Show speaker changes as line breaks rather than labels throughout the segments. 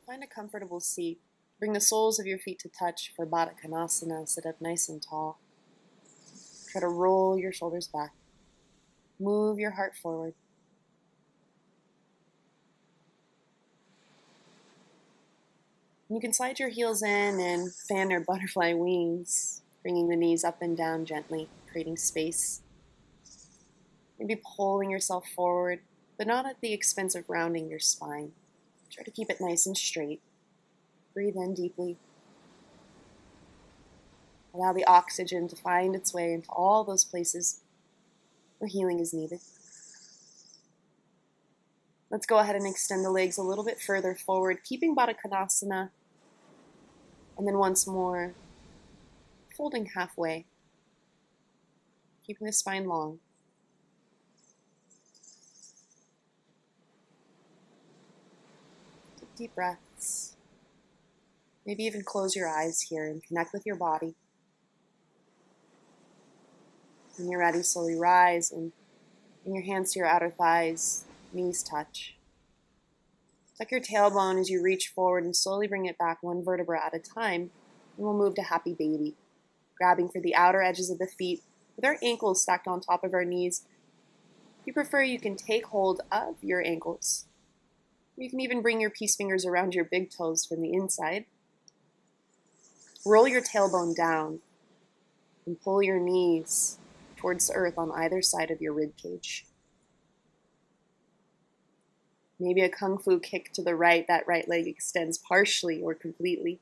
Find a comfortable seat. Bring the soles of your feet to touch for Baddha Konasana. Sit up nice and tall. Try to roll your shoulders back. Move your heart forward. You can slide your heels in and fan your butterfly wings, bringing the knees up and down gently, creating space. Maybe pulling yourself forward, but not at the expense of rounding your spine. Try to keep it nice and straight. Breathe in deeply. Allow the oxygen to find its way into all those places where healing is needed. Let's go ahead and extend the legs a little bit further forward, keeping Baddha Konasana. And then once more, folding halfway, keeping the spine long. Take deep breaths. Maybe even close your eyes here and connect with your body. When you're ready, slowly rise and bring your hands to your outer thighs, knees touch. Tuck your tailbone as you reach forward and slowly bring it back one vertebra at a time, and we'll move to happy baby. Grabbing for the outer edges of the feet with our ankles stacked on top of our knees. If you prefer, you can take hold of your ankles. You can even bring your peace fingers around your big toes from the inside. Roll your tailbone down and pull your knees towards the earth on either side of your rib cage. Maybe a kung fu kick to the right, that right leg extends partially or completely.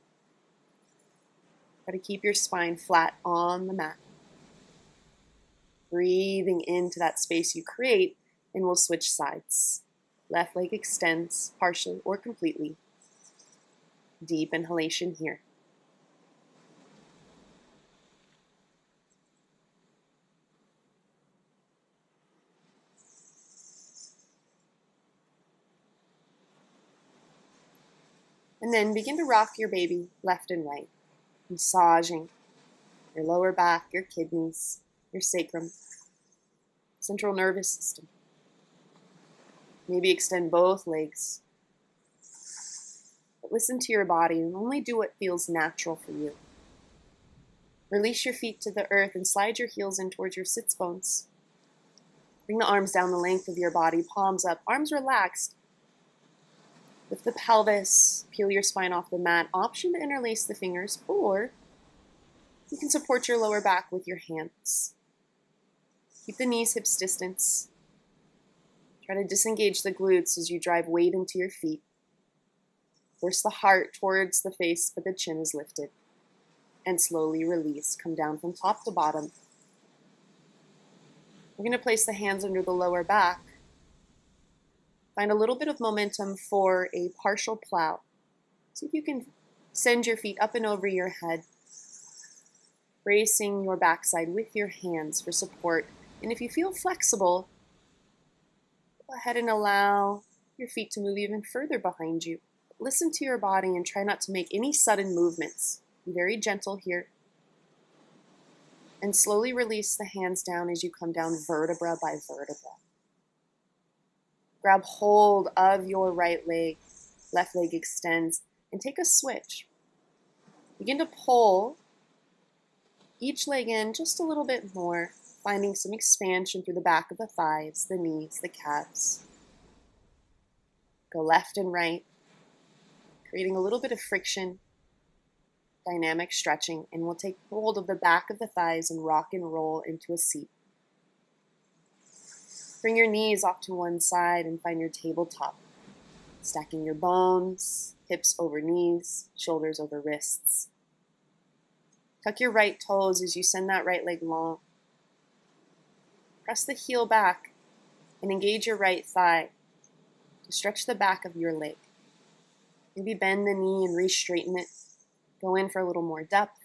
Try to keep your spine flat on the mat. Breathing into that space you create, and we'll switch sides. Left leg extends partially or completely. Deep inhalation here. And then begin to rock your baby left and right, massaging your lower back, your kidneys, your sacrum, central nervous system. Maybe extend both legs. But listen to your body and only do what feels natural for you. Release your feet to the earth and slide your heels in towards your sits bones. Bring the arms down the length of your body, palms up, arms relaxed. Lift the pelvis, peel your spine off the mat. Option to interlace the fingers, or you can support your lower back with your hands. Keep the knees hips distance. Try to disengage the glutes as you drive weight into your feet. Force the heart towards the face, but the chin is lifted. And slowly release. Come down from top to bottom. We're going to place the hands under the lower back. Find a little bit of momentum for a partial plow. See if you can send your feet up and over your head, bracing your backside with your hands for support. And if you feel flexible, go ahead and allow your feet to move even further behind you. Listen to your body and try not to make any sudden movements. Be very gentle here. And slowly release the hands down as you come down vertebra by vertebra. Grab hold of your right leg, left leg extends, and take a switch. Begin to pull each leg in just a little bit more, finding some expansion through the back of the thighs, the knees, the calves. Go left and right, creating a little bit of friction, dynamic stretching, and we'll take hold of the back of the thighs and rock and roll into a seat. Bring your knees off to one side and find your tabletop. Stacking your bones, hips over knees, shoulders over wrists. Tuck your right toes as you send that right leg long. Press the heel back and engage your right thigh to stretch the back of your leg. Maybe bend the knee and re-straighten it. Go in for a little more depth.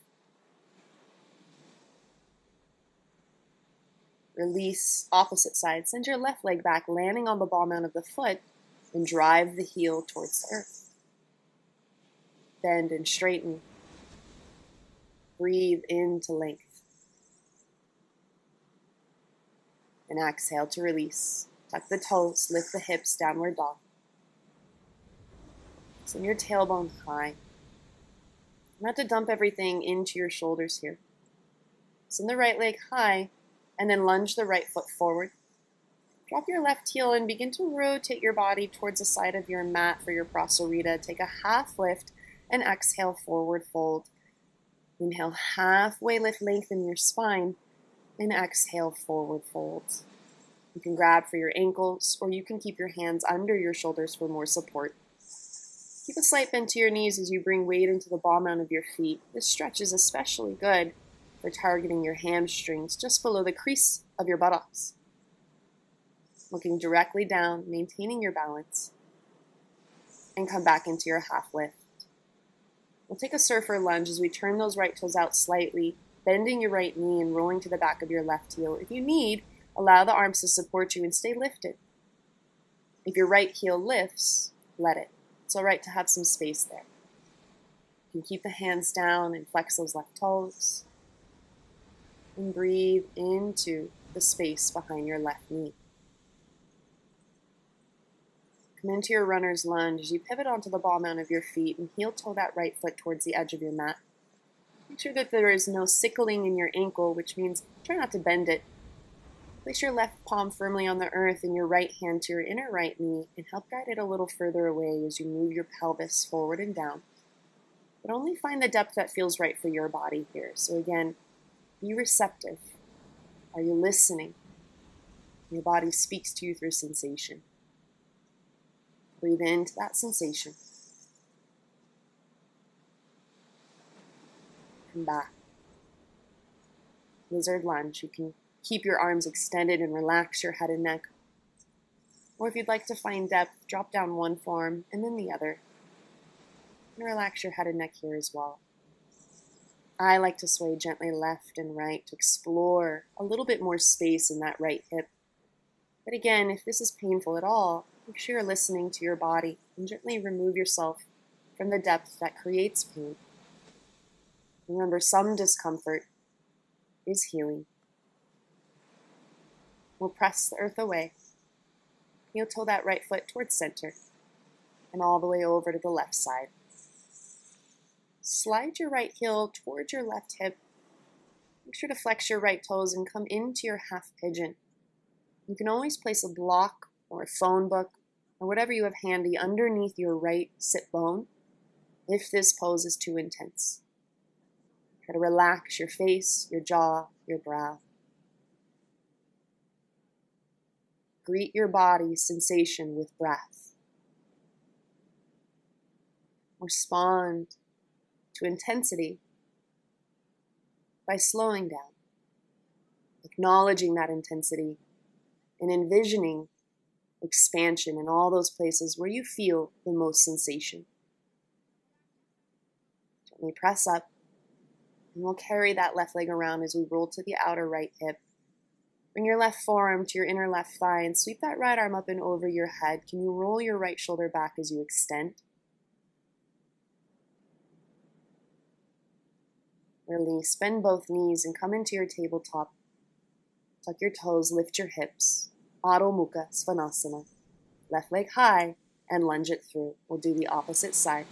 Release opposite side. Send your left leg back, landing on the ball mount of the foot, and drive the heel towards the earth. Bend and straighten. Breathe into length. And exhale to release. Tuck the toes, lift the hips, downward dog. Send your tailbone high. Not to dump everything into your shoulders here. Send the right leg high, and then lunge the right foot forward. Drop your left heel and begin to rotate your body towards the side of your mat for your prasarita. Take a half lift and exhale, forward fold. Inhale, halfway lift, lengthen your spine, and exhale, forward fold. You can grab for your ankles, or you can keep your hands under your shoulders for more support. Keep a slight bend to your knees as you bring weight into the ball mount of your feet. This stretch is especially good for targeting your hamstrings just below the crease of your buttocks. Looking directly down, maintaining your balance, and come back into your half lift. We'll take a surfer lunge as we turn those right toes out slightly, bending your right knee and rolling to the back of your left heel. If you need, allow the arms to support you and stay lifted. If your right heel lifts, let it. It's all right to have some space there. You can keep the hands down and flex those left toes. And breathe into the space behind your left knee. Come into your runner's lunge as you pivot onto the ball mount of your feet and heel toe that right foot towards the edge of your mat. Make sure that there is no sickling in your ankle, which means try not to bend it. Place your left palm firmly on the earth and your right hand to your inner right knee and help guide it a little further away as you move your pelvis forward and down. But only find the depth that feels right for your body here. So again, be receptive. Are you listening? Your body speaks to you through sensation. Breathe into that sensation. Come back. Lizard lunge. You can keep your arms extended and relax your head and neck. Or if you'd like to find depth, drop down one forearm and then the other. And relax your head and neck here as well. I like to sway gently left and right to explore a little bit more space in that right hip. But again, if this is painful at all, make sure you're listening to your body and gently remove yourself from the depth that creates pain. Remember, some discomfort is healing. We'll press the earth away. Heel toe that right foot towards center and all the way over to the left side. Slide your right heel towards your left hip. Make sure to flex your right toes and come into your half pigeon. You can always place a block or a phone book or whatever you have handy underneath your right sit bone if this pose is too intense. Try to relax your face, your jaw, your brow. Greet your body's sensation with breath. Respond to intensity by slowing down, acknowledging that intensity, and envisioning expansion in all those places where you feel the most sensation. Gently press up, and we'll carry that left leg around as we roll to the outer right hip. Bring your left forearm to your inner left thigh and sweep that right arm up and over your head. Can you roll your right shoulder back as you extend? Release, bend both knees and come into your tabletop. Tuck your toes, lift your hips. Adho Mukha Svanasana. Left leg high and lunge it through. We'll do the opposite side.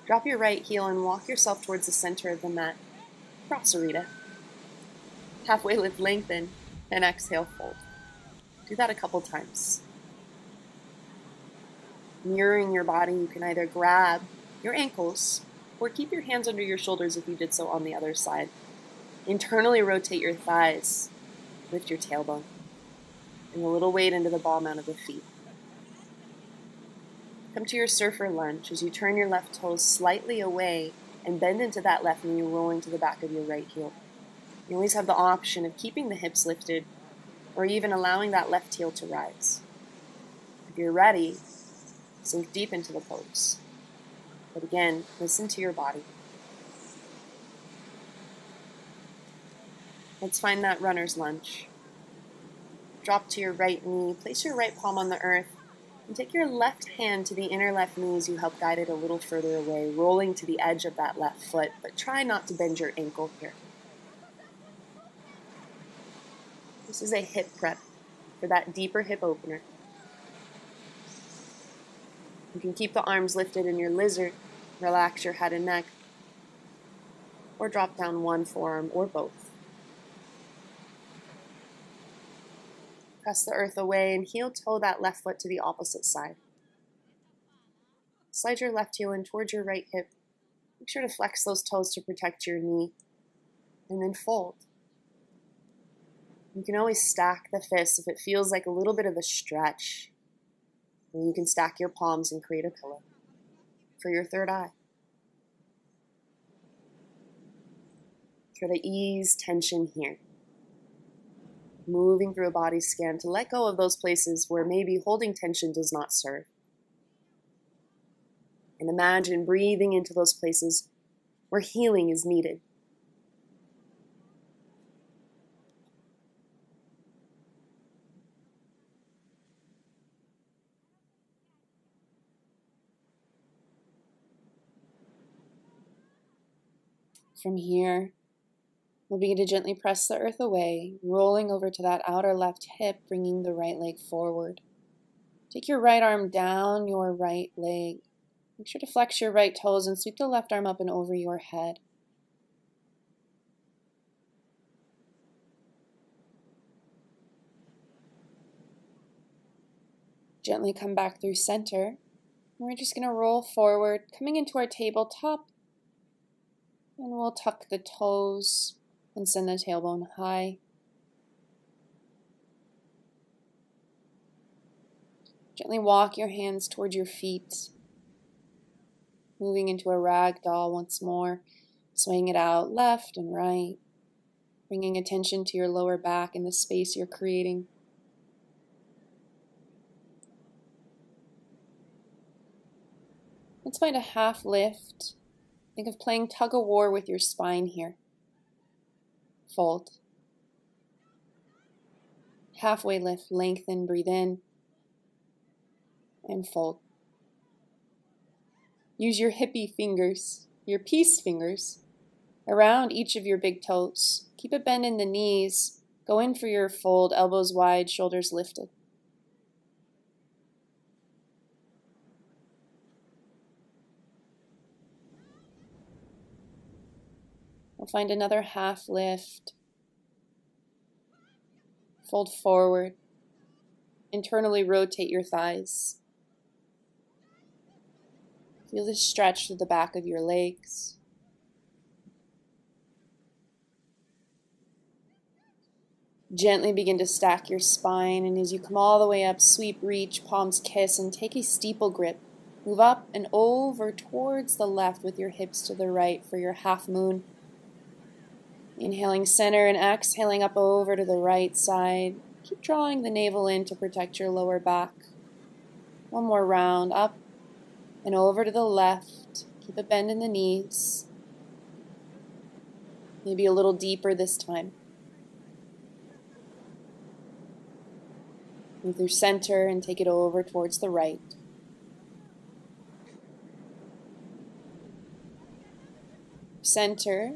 Drop your right heel and walk yourself towards the center of the mat. Prasarita. Halfway lift, lengthen, and exhale, fold. Do that a couple times. Mirroring your body, you can either grab your ankles or keep your hands under your shoulders if you did so on the other side. Internally rotate your thighs. Lift your tailbone. Bring a little weight into the ball mount of the feet. Come to your surfer lunge as you turn your left toes slightly away and bend into that left knee, rolling to the back of your right heel. You always have the option of keeping the hips lifted or even allowing that left heel to rise. If you're ready, sink deep into the pose. But again, listen to your body. Let's find that runner's lunge. Drop to your right knee, place your right palm on the earth, and take your left hand to the inner left knee as you help guide it a little further away, rolling to the edge of that left foot, but try not to bend your ankle here. This is a hip prep for that deeper hip opener. You can keep the arms lifted in your lizard, relax your head and neck, or drop down one forearm or both. Press the earth away and heel toe that left foot to the opposite side. Slide your left heel in towards your right hip. Make sure to flex those toes to protect your knee, and then fold. You can always stack the fists if it feels like a little bit of a stretch. And you can stack your palms and create a pillow for your third eye. Try to ease tension here. Moving through a body scan to let go of those places where maybe holding tension does not serve. And imagine breathing into those places where healing is needed. From here, we'll begin to gently press the earth away, rolling over to that outer left hip, bringing the right leg forward. Take your right arm down your right leg. Make sure to flex your right toes and sweep the left arm up and over your head. Gently come back through center. We're just going to roll forward, coming into our tabletop. And we'll tuck the toes and send the tailbone high. Gently walk your hands towards your feet. Moving into a rag doll once more. Swaying it out left and right. Bringing attention to your lower back and the space you're creating. Let's find a half lift. Think of playing tug of war with your spine here. Fold. Halfway lift, lengthen, breathe in, and fold. Use your hippie fingers, your peace fingers, around each of your big toes. Keep a bend in the knees. Go in for your fold, elbows wide, shoulders lifted. We'll find another half lift. Fold forward. Internally rotate your thighs. Feel this stretch through the back of your legs. Gently begin to stack your spine, and as you come all the way up, sweep, reach, palms kiss, and take a steeple grip. Move up and over towards the left with your hips to the right for your half moon. Inhaling center and exhaling up over to the right side. Keep drawing the navel in to protect your lower back. One more round, up and over to the left. Keep a bend in the knees. Maybe a little deeper this time. Move through center and take it over towards the right. Center.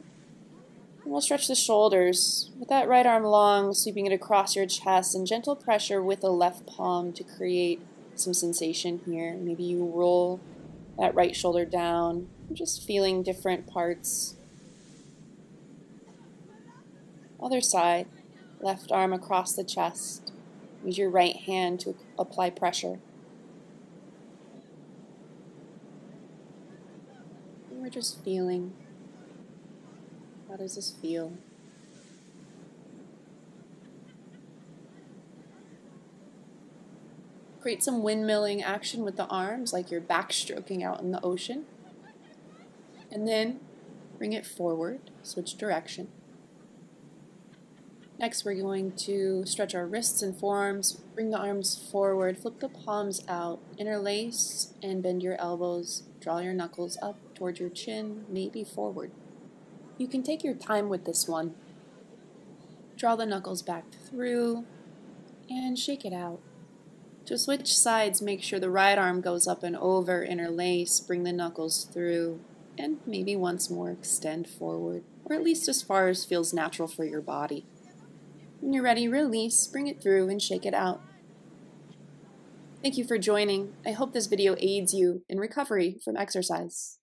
And we'll stretch the shoulders with that right arm long, sweeping it across your chest, and gentle pressure with the left palm to create some sensation here. Maybe you roll that right shoulder down, just feeling different parts. Other side, left arm across the chest. Use your right hand to apply pressure. And we're just feeling. How does this feel? Create some windmilling action with the arms, like you're backstroking out in the ocean. And then bring it forward, switch direction. Next, we're going to stretch our wrists and forearms, bring the arms forward, flip the palms out, interlace and bend your elbows, draw your knuckles up towards your chin, maybe forward. You can take your time with this one. Draw the knuckles back through and shake it out. To switch sides, make sure the right arm goes up and over, interlace, bring the knuckles through, and maybe once more extend forward, or at least as far as feels natural for your body. When you're ready, release, bring it through, and shake it out. Thank you for joining. I hope this video aids you in recovery from exercise.